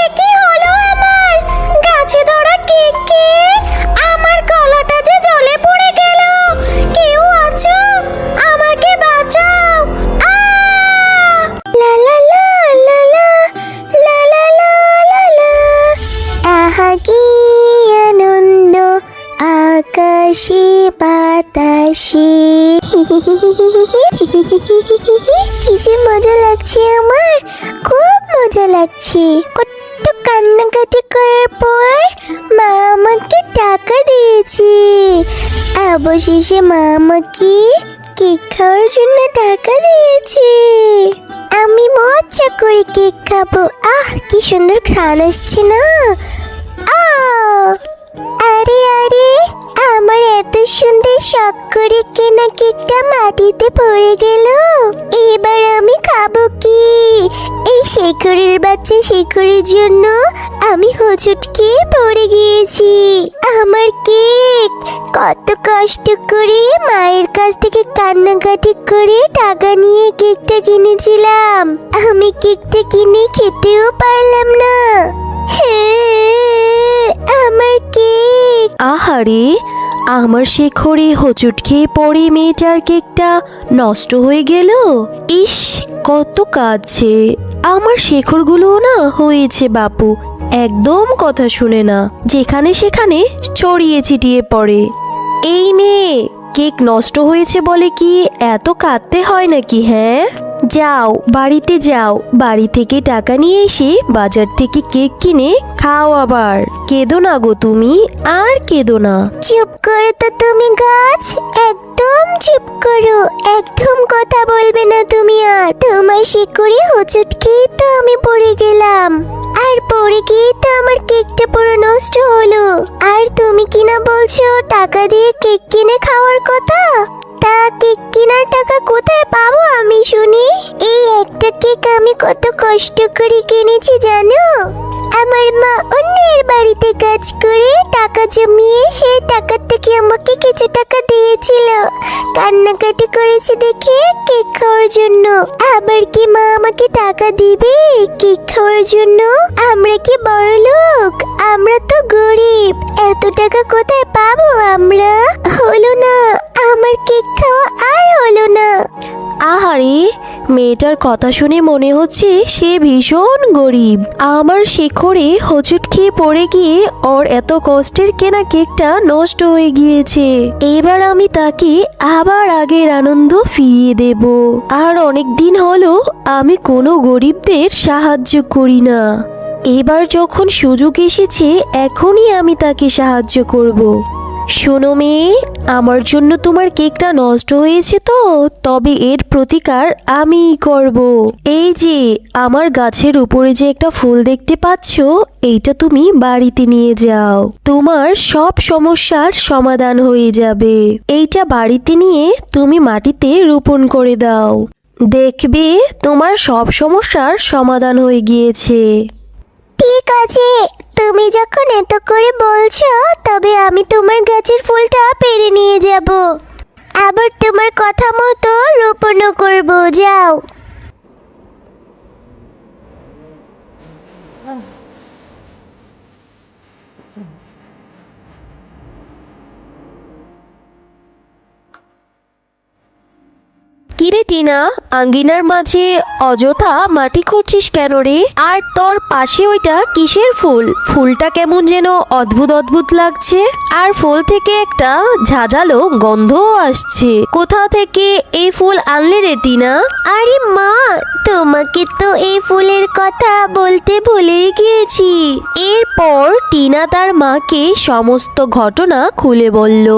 একই হলো আমার গাছে ধরা কেকে আমার গলাটা যে জলে পড়ে গেল। কেউ আছো? আমাকে বাঁচাও। লা লা লা লা লা লা লা লা লা লা। আহা কি আনন্দ আকাশে বাতাসে। কি যে মজা লাগছে আমার, খুব মজা লাগছে। কত কান্নাকাটি করার পর মা আমাকে টাকা দিয়েছে। অবশেষে মা আমাকে কেক খাওয়ার জন্য টাকা দিয়েছে। আমি মজা করে কেক খাবো। কি সুন্দর ঘ্রাণ আসছে না। আরে আরে, আমার এত সুন্দর শখ করে কেনা কেকটা মাটিতে পড়ে গেল। এবার আমি খাবো কি? এই শেখরের বাচ্চা শেখরের জন্য আমি হোঁচটকে পড়ে গিয়েছি। আমার কেক কত কষ্ট করে মায়ের কাছ থেকে কান্নাকাটি করে টাকা নিয়ে কেকটা কিনেছিলাম। আমি কেকটা কিনে খেতেও পারলাম না। আমার কেক। আহারে, আমার শেখরে হোঁচট খেয়ে পড়ে মেয়েটার কেকটা নষ্ট হয়ে গেল। ইস, কত কাঁদছে। আমার শেখরগুলোও না হয়েছে বাপু, একদম কথা শুনে না, যেখানে সেখানে ছড়িয়ে ছিটিয়ে পড়ে। এই মেয়ে, কেক নষ্ট হয়েছে বলে কি এত কাঁদতে হয় নাকি? হ্যাঁ, যাও বাড়িতে যাও, বাড়ি থেকে টাকা নিয়ে এসে বাজার থেকে কেক কিনে খাও। আবার কেঁদো না গো তুমি, আর কেঁদো না। চুপ করো তো তুমি গাছ, একদম চুপ করো। একদম কথা বলবে না তুমি আর। তোমার শিকড়ে হোঁচট খেয়ে তো আমি পড়ে গেলাম, আর পড়ে গিয়ে তো আমার কেকটা পুরো নষ্ট হলো। আর তুমি কিনা বলছো টাকা দিয়ে কেক কিনে খাওয়ার কথা। তা কেক কেনার টাকা কোথায় পাবো আমি শুনি? এই একটা কেক আমি কত কষ্ট করে কিনেছি জানো? আমার মা অন্যের বাড়িতে কাজ করে টাকা জমিয়ে সেই টাকা থেকে আমাকে কিছু টাকা দিয়েছিল। কান্নাকাটি করেছে দেখে কেক খাওয়ার জন্য। আবার কি মা আমাকে টাকা দিবে কেক খাওয়ার জন্য? আমরা কি বড় লোক? আমরা তো গরিব। এত টাকা কোথায় পাবো আমরা? হলো না, আমার কেক খাওয়া আর হলো না। আহারে, মেয়েটার কথা শুনে মনে হচ্ছে সে ভীষণ গরিব। আমার শেখরে হোঁচট খেয়ে পড়ে গিয়ে ওর এত কষ্টের কেনা কেকটা নষ্ট হয়ে গিয়েছে। এবার আমি তাকে আবার আগের আনন্দ ফিরিয়ে দেব। আর অনেক দিন হলো আমি কোনো গরিবদের সাহায্য করি না। এবার যখন সুযোগ এসেছে, এখনই আমি তাকে সাহায্য করব। শোনো মেয়ে, আমার জন্য তোমার কেকটা নষ্ট হয়েছে তো, তবে এর প্রতিকার আমিই করব। এই যে আমার গাছের উপরে যে একটা ফুল দেখতে পাচ্ছ, এইটা তুমি বাড়িতে নিয়ে যাও। তোমার সব সমস্যার সমাধান হয়ে যাবে। এইটা বাড়িতে নিয়ে তুমি মাটিতে রোপণ করে দাও। দেখবে তোমার সব সমস্যার সমাধান হয়ে গিয়েছে। ঠিক আছে, তুমি যখন এত করে বলছো, তবে আমি তোমার গাছের ফুলটা পেরে নিয়ে যাব। আবার তোমার কথা মতো রোপণও করব। যাও। কিরে টিনা, আঙ্গিনার মাঝে অযথা মাটি খুঁড়ছিস কেন রে? আর তোর পাশে ওইটা কিসের ফুল? ফুলটা কেমন যেন অদ্ভুত অদ্ভুত লাগছে, আর ফুল থেকে একটা ঝাঁঝালো গন্ধও আসছে। কোথা থেকে এই ফুল আনলে রে টিনা? আরে মা, তোমাকে তো এই ফুলের কথা বলতে ভুলেই গিয়েছি। এরপর টিনা তার মাকে সমস্ত ঘটনা খুলে বলল।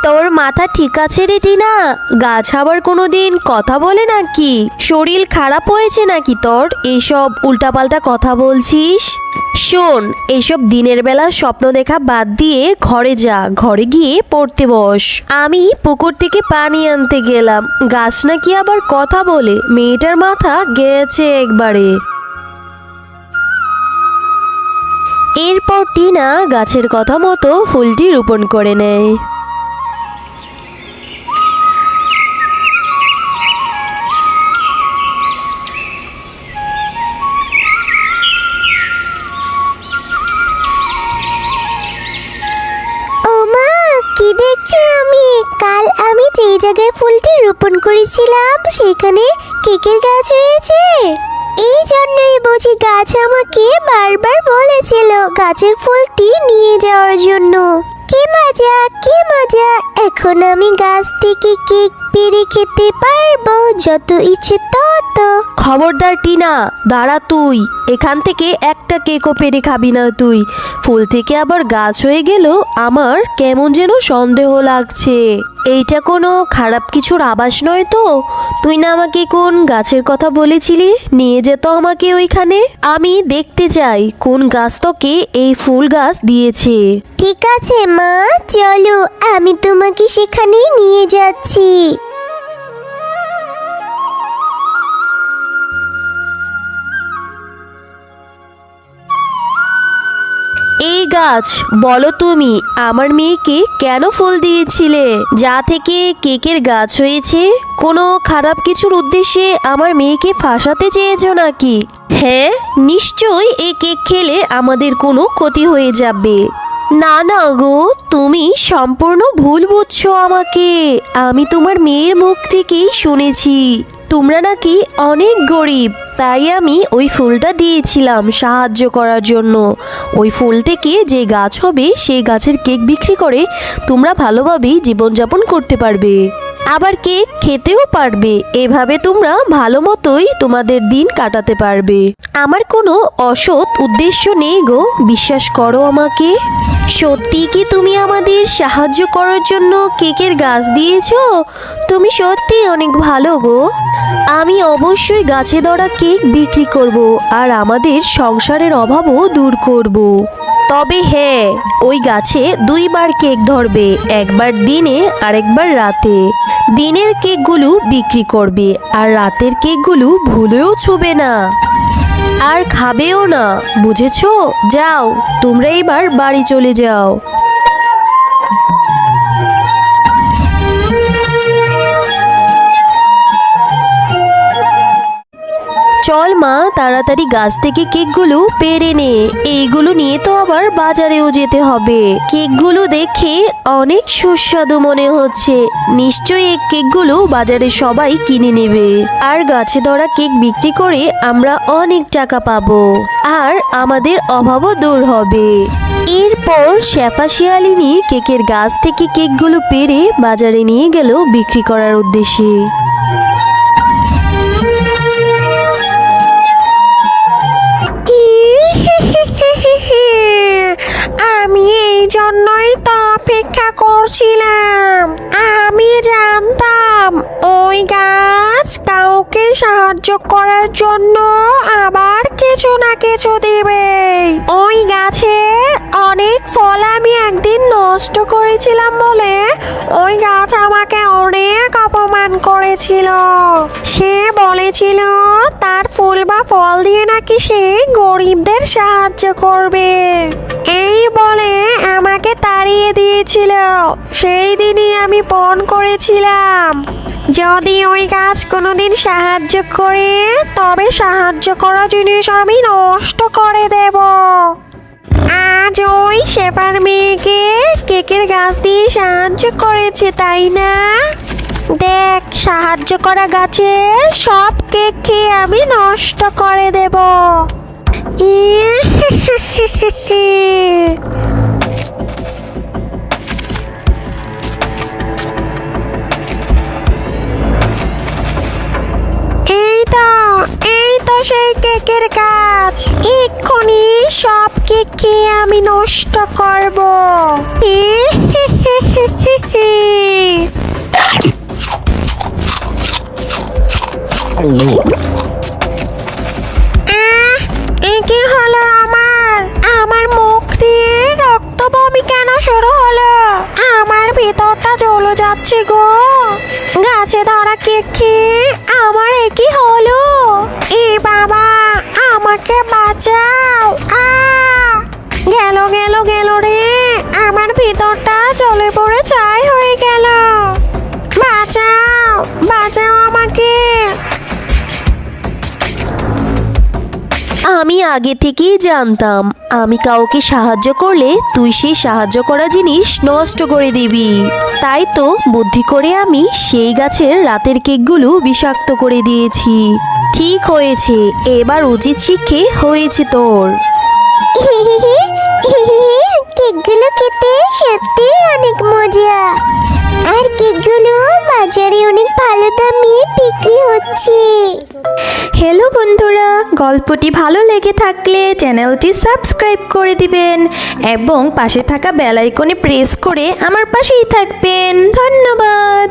তোর মাথা ঠিক আছে রে টিনা? গাছ আবার কোনোদিন কথা বলে নাকি? শরীর খারাপ হয়েছে নাকি তোর? এসব উল্টাপাল্টা কথা বলছিস। শোন, এসব দিনের বেলা স্বপ্ন দেখা বাদ দিয়ে ঘরে যা, ঘরে গিয়ে পড়তে বস। আমি পুকুর থেকে পানি আনতে গেলাম, গাছ নাকি আবার কথা বলে। মেয়েটার মাথা গেছে একবারে। এরপর টিনা গাছের কথা মতো ফুলটি রোপণ করে নেয়। আমি যে জায়গায় ফুলটি রোপণ করেছিলাম সেখানে কেকের গাছ হয়েছে। এই জন্যই বুঝি গাছ আমাকে বারবার বলেছিল গাছের ফুলটি নিয়ে যাওয়ার জন্য। কি মজা, কি মজা! এখন আমি গাছ থেকে কেক পেড়ে খেতে পারবো, যত ইচ্ছে তত। খবরদার টিনা, দাঁড়া তুই। এখান থেকে একটা কেকও পেরে খাবি না তুই। ফুল থেকে আবার গাছ হয়ে গেল, আমার কেমন যেন সন্দেহ লাগছে। এইটা কোনো খারাপ কিছুর আভাস নয় তো? তুই না আমাকে কোন গাছের কথা বলেছিলি নিয়ে যেত আমাকে ওইখানে? আমি দেখতে চাই কোন গাছ তোকে এই ফুল গাছ দিয়েছে। ঠিক আছে মা, চলো আমি তোমাকে সেখানেই নিয়ে যাচ্ছি। এই গাছ, বলো তুমি আমার মেয়েকে কেন ফুল দিয়েছিলে? যা থেকে কেকের গাছ হয়েছে, কোনো খারাপ কিছুর উদ্দেশ্যে আমার মেয়েকে ফাঁসাতে চেয়েছো নাকি? হ্যাঁ, নিশ্চয়ই এই কেক খেলে আমাদের কোনো ক্ষতি হয়ে যাবে। না না গো, তুমি সম্পূর্ণ ভুল বুঝছো আমাকে। আমি তোমার মেয়ের মুখ থেকেই শুনেছি তোমরা নাকি অনেক গরিব, তাই আমি ওই ফুলটা দিয়েছিলাম সাহায্য করার জন্য। ওই ফুল থেকে যে গাছ হবে সেই গাছের কেক বিক্রি করে তোমরা ভালোভাবেই জীবনযাপন করতে পারবে, আবার কেক খেতেও পারবে। এভাবে তোমরা ভালো মতোই তোমাদের দিন কাটাতে পারবে। আমার কোনো অসৎ উদ্দেশ্য নেই গো, বিশ্বাস করো আমাকে। সত্যি কি তুমি আমাদের সাহায্য করার জন্য কেকের গাছ দিয়েছো? তুমি সত্যি অনেক ভালো গো। আমি অবশ্যই গাছে ধরা কেক বিক্রি করব আর আমাদের সংসারের অভাবও দূর করব। তবে হ্যাঁ, ওই গাছে দুইবার কেক ধরবে, একবার দিনে আর একবার রাতে। দিনের কেকগুলো বিক্রি করবে আর রাতের কেকগুলো ভুলেও ছুবে না আর খাবেও না, বুঝেছো? যাও, তোমরা এবার বাড়ি চলে যাও। চল মা, তাড়াতাড়ি গাছ থেকে কেকগুলো পেড়ে নে। এইগুলো নিয়ে তো আবার বাজারেও যেতে হবে। কেকগুলো দেখে অনেক সুস্বাদু মনে হচ্ছে, নিশ্চয়ই এই কেকগুলো বাজারে সবাই কিনে নেবে আর গাছে ধরা কেক বিক্রি করে আমরা অনেক টাকা পাবো আর আমাদের অভাবও দূর হবে। এরপর শেফা শিয়ালিনী কেকের গাছ থেকে কেকগুলো পেড়ে বাজারে নিয়ে গেল বিক্রি করার উদ্দেশ্যে। আমি এই জন্যই তো অপেক্ষা করছিলাম। আমি জানতাম ওই গাছ কাউকে সাহায্য করার জন্য আবার কিছু না কিছু দিবে। ওই গাছের অনেক ফল আমি একদিন নষ্ট করেছিলাম বলে ওই গাছ আমাকে অনেক অপমান করেছিল। সে বলেছিল তার ফুল বা ফল দিয়ে নাকি সে গরিবদের সাহায্য করবে। এই বলে আমাকে তাড়িয়ে দিয়েছিল। সেই দিনই আমি পণ করেছিলাম, যদি ওই গাছ কোনোদিন সাহায্য করে তবে সাহায্য করা জিনিস আমি নষ্ট করে দেব। আজ ওই শেফার মেয়েকে কেকের গাছ দিয়ে সাহায্য করেছে, তাই না? দেখ, সাহায্য করা গাছের সব কেক খেয়ে আমি নষ্ট করে দেব। এই তো সেই কেকের গাছ। এক্ষুনি সব কেক খেয়ে আমি নষ্ট করব। কি হলো আমার মুখ দিয়ে রক্ত বমি কেন শুরু হলো? আমার ভিতরটা জ্বলে যাচ্ছে গো। গাছে ধরা কেক খেয়ে আমার কি হলো? এ বাবা, আমাকে বাঁচাও! গেল গেল গেল রে, আমার ভিতরটা জ্বলে পড়ে ছাই হয়ে গেল। বাঁচাও, বাঁচাও আমাকে। আমি আগে থেকেই জানতাম আমি কাউকে সাহায্য করলে তুই সেই সাহায্য করা জিনিস নষ্ট করে দিবি। তাই তো বুদ্ধি করে আমি সেই গাছের রাতের কেকগুলো বিষাক্ত করে দিয়েছি। ঠিক হয়েছে, এবার উচিত শিক্ষে হয়েছে তোর। কেকগুলো খেতে সত্যি অনেক মজা, আর কেকগুলো বাজারে অনেক ভালো দামে বিক্রি হচ্ছে। হ্যালো বন্ধুরা, গল্পটি ভালো লেগে থাকলে চ্যানেলটি সাবস্ক্রাইব করে দিবেন এবং পাশে থাকা বেল আইকনে প্রেস করে আমার পাশেই থাকবেন। ধন্যবাদ।